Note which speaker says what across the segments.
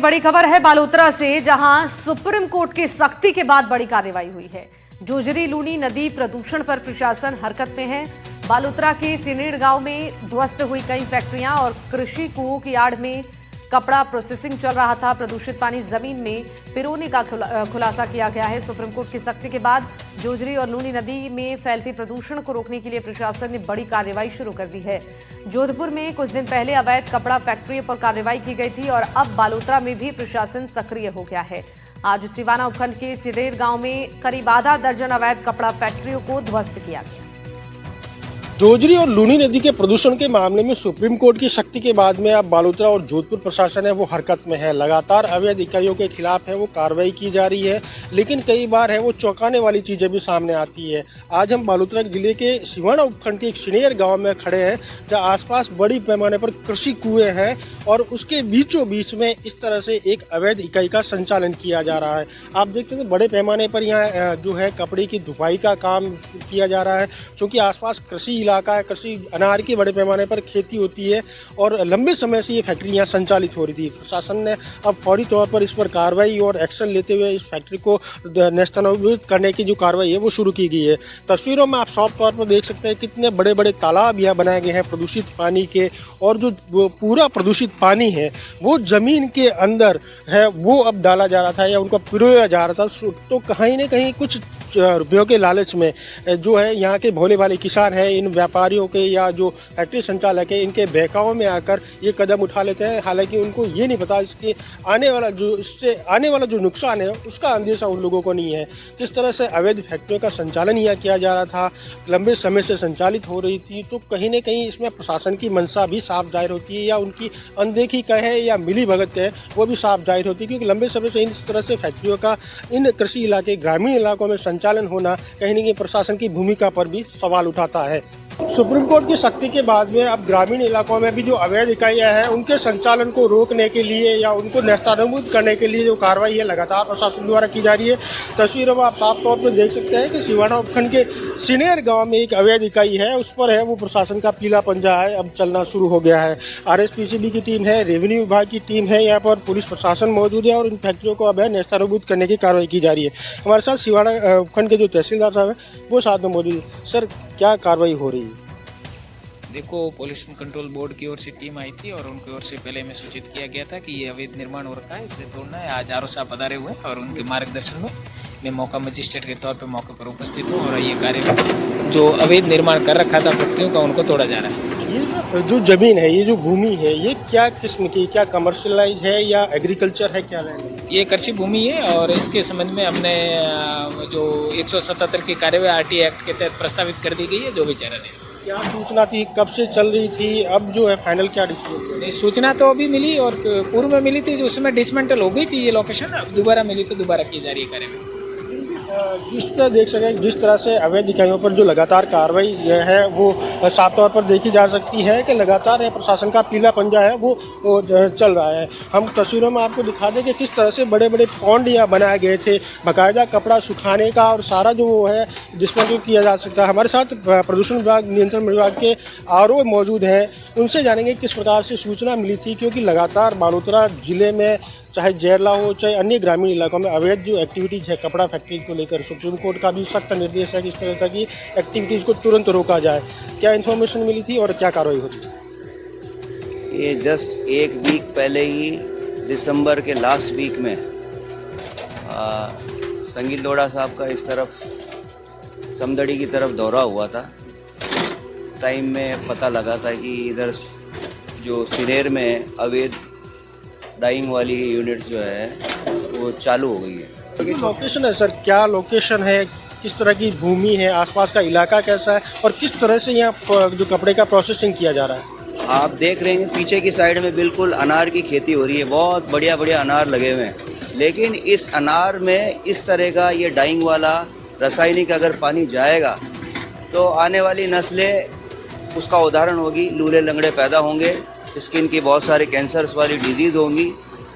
Speaker 1: बड़ी खबर है बालोतरा से, जहां सुप्रीम कोर्ट की सख्ती के बाद बड़ी कार्रवाई हुई है। जोजरी लूनी नदी प्रदूषण पर प्रशासन हरकत में है। बालोतरा के सिनेड़ गांव में ध्वस्त हुई कई फैक्ट्रियां और कृषि कुओं की आड़ में कपड़ा प्रोसेसिंग चल रहा था। प्रदूषित पानी जमीन में पिरोने का खुलासा किया गया है। सुप्रीम कोर्ट की सख्ती के बाद जोजरी और लूनी नदी में फैलते प्रदूषण को रोकने के लिए प्रशासन ने बड़ी कार्रवाई शुरू कर दी है। जोधपुर में कुछ दिन पहले अवैध कपड़ा फैक्ट्रियों पर कार्रवाई की गई थी और अब बालोतरा में भी प्रशासन सक्रिय हो गया है। आज सिवाना उपखंड के सिडेर गांव में करीब आधा दर्जन अवैध कपड़ा फैक्ट्रियों को ध्वस्त किया गया।
Speaker 2: जोजरी और लूनी नदी के प्रदूषण के मामले में सुप्रीम कोर्ट की सख्ती के बाद में अब बालोतरा और जोधपुर प्रशासन है वो हरकत में है। लगातार अवैध इकाइयों के खिलाफ है वो कार्रवाई की जा रही है, लेकिन कई बार है वो चौंकाने वाली चीज़ें भी सामने आती है। आज हम बालोतरा जिले के सिवाना उपखंड के एक सिनेर गाँव में खड़े हैं, जहाँ आसपास बड़ी पैमाने पर कृषि कुएँ हैं और उसके बीचों बीच में इस तरह से एक अवैध इकाई का संचालन किया जा रहा है। आप देखते हैं बड़े पैमाने पर यहाँ जो है कपड़े की धुपाई का काम किया जा रहा है, क्योंकि आसपास कृषि इलाका है, कृषि अनार की बड़े पैमाने पर खेती होती है और लंबे समय से ये फैक्ट्री यहाँ संचालित हो रही थी। प्रशासन ने अब फौरी तौर पर इस पर कार्रवाई और एक्शन लेते हुए इस फैक्ट्री को नेस्तनाबूद करने की जो कार्रवाई है वो शुरू की गई है। तस्वीरों में आप साफ तौर पर देख सकते हैं कितने बड़े बड़े तालाब यहाँ बनाए गए हैं प्रदूषित पानी के, और जो पूरा प्रदूषित पानी है वो जमीन के अंदर है वो अब डाला जा रहा था या उनको पिरोया जा रहा था। तो कहीं ना कहीं कुछ रुपयों के लालच में जो है यहाँ के भोले भाले किसान हैं, इन व्यापारियों के या जो फैक्ट्री संचालक है इनके बहकावे में आकर ये कदम उठा लेते हैं। हालांकि उनको ये नहीं पता इससे आने वाला जो नुकसान है उसका अंदेशा उन लोगों को नहीं है। किस तरह से अवैध फैक्ट्रियों का संचालन यहाँ किया जा रहा था, लंबे समय से संचालित हो रही थी, तो कहीं ना कहीं इसमें प्रशासन की मंशा भी साफ जाहिर होती है, या उनकी अनदेखी कहे या मिली भगत कहे वो भी साफ जाहिर होती है। क्योंकि लंबे समय से इस तरह से फैक्ट्रियों का इन कृषि इलाके ग्रामीण इलाकों में संचालन होना कहीं न कहीं प्रशासन की भूमिका पर भी सवाल उठाता है। सुप्रीम कोर्ट की सख्ती के बाद में अब ग्रामीण इलाकों में भी जो अवैध इकाइयां हैं उनके संचालन को रोकने के लिए या उनको नेस्तनाबूद करने के लिए जो कार्रवाई है लगातार प्रशासन द्वारा की जा रही है। तस्वीरों में आप साफ तौर पर देख सकते हैं कि सिवाना उपखंड के सिनेर गांव में एक अवैध इकाई है, उस पर है वो प्रशासन का पीला पंजा है अब चलना शुरू हो गया है। RSPCB की टीम है, रेवेन्यू विभाग की टीम है, यहाँ पर पुलिस प्रशासन मौजूद है और इन फैक्ट्रियों को अब है नेस्तनाबूद करने की कार्रवाई की जा रही है। हमारे साथ सिवाना उपखंड के जो तहसीलदार साहब हैं वो साथ में मौजूद है। सर, क्या कार्रवाई हो रही है?
Speaker 3: देखो, पोल्यूशन कंट्रोल बोर्ड की ओर से टीम आई थी और उनकी ओर से पहले में सूचित किया गया था कि ये अवैध निर्माण हो रखा है, इसलिए तोड़ना है। आज RO साहब पधारे हुए और उनके मार्गदर्शन में मैं मौका मजिस्ट्रेट के तौर पे मौके पर उपस्थित हूँ और ये कार्य जो अवैध निर्माण कर रखा था फैक्ट्रियों का उनको तोड़ा जा रहा है।
Speaker 2: ये जो जमीन है, ये जो भूमि है, ये क्या किस्म की, क्या कमर्शियलाइज है या एग्रीकल्चर है, क्या है?
Speaker 3: ये कृषि भूमि है और इसके संबंध में हमने जो 177 की कार्यवाही RT एक्ट के तहत प्रस्तावित कर दी गई है, जो विचारण है।
Speaker 2: क्या सूचना थी, कब से चल रही थी, अब जो है फाइनल क्या डिसीजन?
Speaker 3: सूचना तो अभी मिली और पूर्व में मिली थी, उसमें डिसमेंटल हो गई थी ये लोकेशन। अब दोबारा मिली तो दोबारा की जा रही है कार्रवाई।
Speaker 2: जिस तरह देख सकें, जिस तरह से अवैध इकाइयों पर जो लगातार कार्रवाई है वो साफ तौर पर देखी जा सकती है कि लगातार प्रशासन का पीला पंजा है वो चल रहा है। हम तस्वीरों में आपको दिखा दें कि किस तरह से बड़े बड़े पॉन्ड यहाँ बनाए गए थे, बाकायदा कपड़ा सुखाने का और सारा जो वो है डिस्मेंटल किया जा सकता है। हमारे साथ प्रदूषण विभाग, नियंत्रण विभाग के RO मौजूद हैं, उनसे जानेंगे किस प्रकार से सूचना मिली थी, क्योंकि लगातार बालोतरा जिले में चाहे जैरला हो चाहे अन्य ग्रामीण इलाकों में अवैध जो एक्टिविटीज़ है कपड़ा फैक्ट्री को लेकर सुप्रीम कोर्ट का भी सख्त निर्देश है कि इस तरह की एक्टिविटीज़ को तुरंत रोका जाए। क्या इन्फॉर्मेशन मिली थी और क्या कार्रवाई होती थी?
Speaker 4: ये जस्ट एक वीक पहले ही दिसंबर के लास्ट वीक में संगीत लोढ़ा साहब का इस तरफ समदड़ी की तरफ दौरा हुआ था। टाइम में पता लगा था कि इधर जो सिनेर में अवैध डाइंग वाली यूनिट जो है वो चालू हो गई है।
Speaker 2: लोकेशन है सर, क्या लोकेशन है, किस तरह की भूमि है, आसपास का इलाका कैसा है और किस तरह से यहाँ जो कपड़े का प्रोसेसिंग किया जा रहा है?
Speaker 4: आप देख रहे हैं पीछे की साइड में बिल्कुल अनार की खेती हो रही है, बहुत बढ़िया बढ़िया अनार लगे हुए हैं। लेकिन इस अनार में इस तरह का ये डाइंग वाला रासायनिक अगर पानी जाएगा तो आने वाली नस्लें उसका उदाहरण होगी, लूले लंगड़े पैदा होंगे, स्किन की बहुत सारे कैंसर्स वाली डिजीज़ होंगी,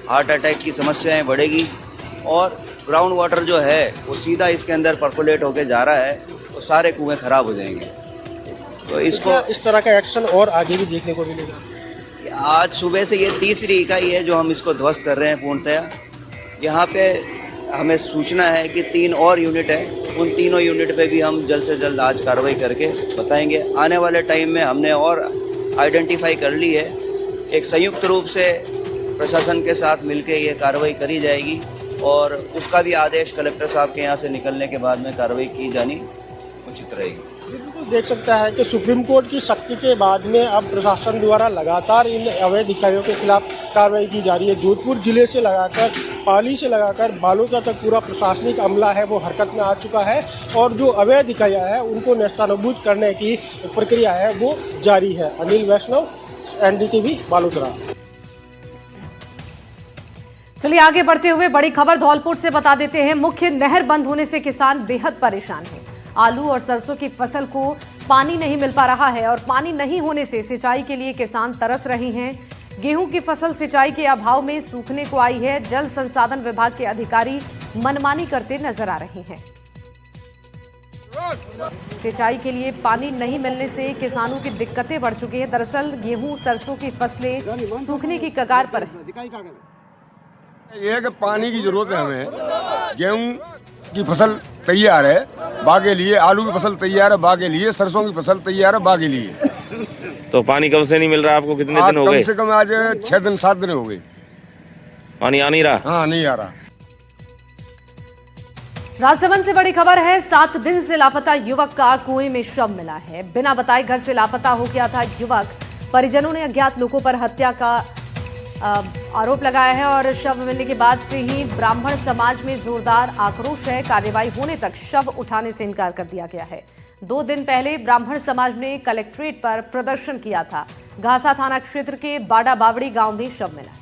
Speaker 4: हार्ट अटैक की समस्याएं बढ़ेगी और ग्राउंड वाटर जो है वो सीधा इसके अंदर परकोलेट होके जा रहा है तो सारे कुएं ख़राब हो जाएंगे। तो इसको
Speaker 2: इस तरह का एक्शन और आगे भी देखने को मिलेगा?
Speaker 4: आज सुबह से ये तीसरी इकाई है जो हम इसको ध्वस्त कर रहे हैं पूर्णतया। यहाँ पे हमें सूचना है कि 3 और यूनिट है, उन तीनों यूनिट पे भी हम जल्द से जल्द आज कार्रवाई करके बताएंगे। आने वाले टाइम में हमने और आइडेंटिफाई कर ली है, एक संयुक्त रूप से प्रशासन के साथ मिलके ये कार्रवाई करी जाएगी और उसका भी आदेश कलेक्टर साहब के यहाँ से निकलने के बाद में कार्रवाई की जानी उचित रहेगी।
Speaker 2: बिल्कुल देख सकता है कि सुप्रीम कोर्ट की सख्ती के बाद में अब प्रशासन द्वारा लगातार इन अवैध इकाइयों के खिलाफ कार्रवाई की जा रही है। जोधपुर जिले से लगाकर पाली से लगाकर बालोतरा तक पूरा प्रशासनिक अमला है वो हरकत में आ चुका है और जो अवैध इकाइयाँ हैं उनको नेस्तनाबूद करने की प्रक्रिया है वो जारी है। अनिल वैष्णव, NDTV, बालोतरा।
Speaker 1: चलिए आगे बढ़ते हुए बड़ी खबर धौलपुर से बता देते हैं। मुख्य नहर बंद होने से किसान बेहद परेशान हैं। आलू और सरसों की फसल को पानी नहीं मिल पा रहा है और पानी नहीं होने से सिंचाई के लिए किसान तरस रहे हैं। गेहूं की फसल सिंचाई के अभाव में सूखने को आई है। जल संसाधन विभाग के अधिकारी मनमानी करते नजर आ रहे हैं। सिंचाई के लिए पानी नहीं मिलने से किसानों की दिक्कतें बढ़ चुकी हैं। दरअसल गेहूं सरसों की फसलें सूखने की कगार पर हैं।
Speaker 5: ये है कि पानी की जरूरत है हमें। गेहूं की फसल तैयार है बा के लिए, आलू की फसल तैयार है बा के लिए, सरसों की फसल तैयार है बा के लिए।
Speaker 6: तो पानी कब से नहीं मिल रहा आपको? कितने दिन हो गए?
Speaker 5: कम से कम आज 6 दिन 7 दिन हो गए।
Speaker 6: पानी आ नहीं रहा?
Speaker 5: हाँ, नहीं आ रहा।
Speaker 1: राजसमंद से बड़ी खबर है। 7 दिन से लापता युवक का कुएं में शव मिला है। बिना बताए घर से लापता हो गया था युवक। परिजनों ने अज्ञात लोगों पर हत्या का आरोप लगाया है और शव मिलने के बाद से ही ब्राह्मण समाज में जोरदार आक्रोश है। कार्रवाई होने तक शव उठाने से इनकार कर दिया गया है। 2 दिन पहले ब्राह्मण समाज ने कलेक्ट्रेट पर प्रदर्शन किया था। घासा थाना क्षेत्र के बाड़ा बावड़ी गांव में शव मिला।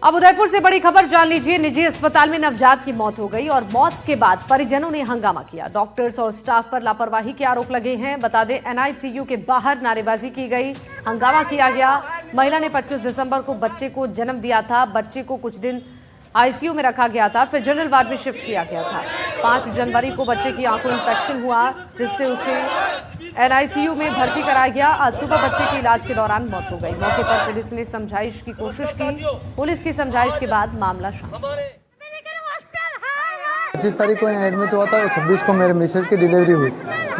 Speaker 1: अब उदयपुर से बड़ी खबर जान लीजिए। निजी अस्पताल में नवजात की मौत हो गई और मौत के बाद परिजनों ने हंगामा किया। डॉक्टर्स और स्टाफ पर लापरवाही के आरोप लगे हैं। बता दें NICU के बाहर नारेबाजी की गई, हंगामा किया गया। महिला ने 25 दिसंबर को बच्चे को जन्म दिया था। बच्चे को कुछ दिन ICU में रखा गया था, फिर जनरल वार्ड में शिफ्ट किया गया था। 5 जनवरी को बच्चे की आंखों इन्फेक्शन हुआ जिससे उसे NICU में भर्ती कराया गया। आज सुबह बच्चे की इलाज के दौरान मौत हो गई। मौके पर पुलिस ने समझाइश की कोशिश की। पुलिस की समझाइश के बाद मामला शांत।
Speaker 7: 25 तारीख को यहाँ एडमिट हुआ था और 26 को मेरे मिसेज की डिलीवरी हुई।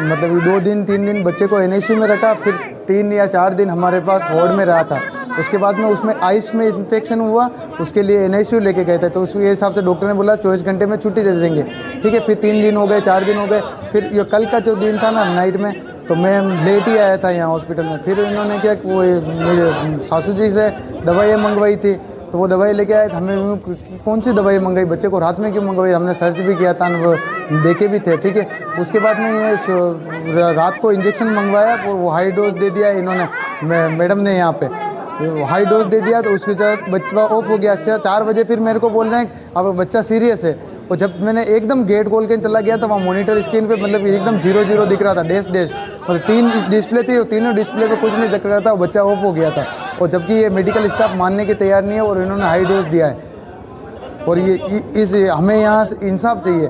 Speaker 7: मतलब 2 दिन 3 दिन बच्चे को NICU में रखा, फिर 3 या 4 दिन हमारे पास वार्ड में रहा था। उसके बाद में उसमें आइस में इन्फेक्शन हुआ, उसके लिए NICU लेके गए थे। तो उसके हिसाब से डॉक्टर ने बोला 24 घंटे में छुट्टी दे देंगे। ठीक है, फिर 3 दिन हो गए, 4 दिन हो गए। फिर ये कल का जो दिन था ना नाइट में, तो मैं लेट ही आया था यहाँ हॉस्पिटल में। फिर इन्होंने क्या, वो मेरे सासू जी से दवाइयाँ मंगवाई थी, तो वो दवाई लेके आए। हमें कौन सी दवाई मंगाई, बच्चे को रात में क्यों मंगवाई, हमने सर्च भी किया था, वो देखे भी थे। ठीक है, उसके बाद में ये रात को इंजेक्शन मंगवाया और वो हाई डोज दे दिया इन्होंने, मैडम ने यहाँ पे हाई डोज दे दिया। तो उसके बाद बच्चा ऑफ हो गया। अच्छा, 4 बजे फिर मेरे को बोल रहे हैं अब बच्चा सीरियस है। और जब मैंने एकदम गेट खोल के चला गया तो वहाँ मॉनिटर स्क्रीन पे मतलब एकदम 0-0 दिख रहा था, डैश डैश। और 3 डिस्प्ले थी और तीनों डिस्प्ले पे कुछ नहीं दिख रहा था, बच्चा ऑफ हो गया था। और जबकि ये मेडिकल स्टाफ मानने के तैयार नहीं है और इन्होंने हाई डोज दिया है। और ये इस हमें यहाँ इंसाफ चाहिए।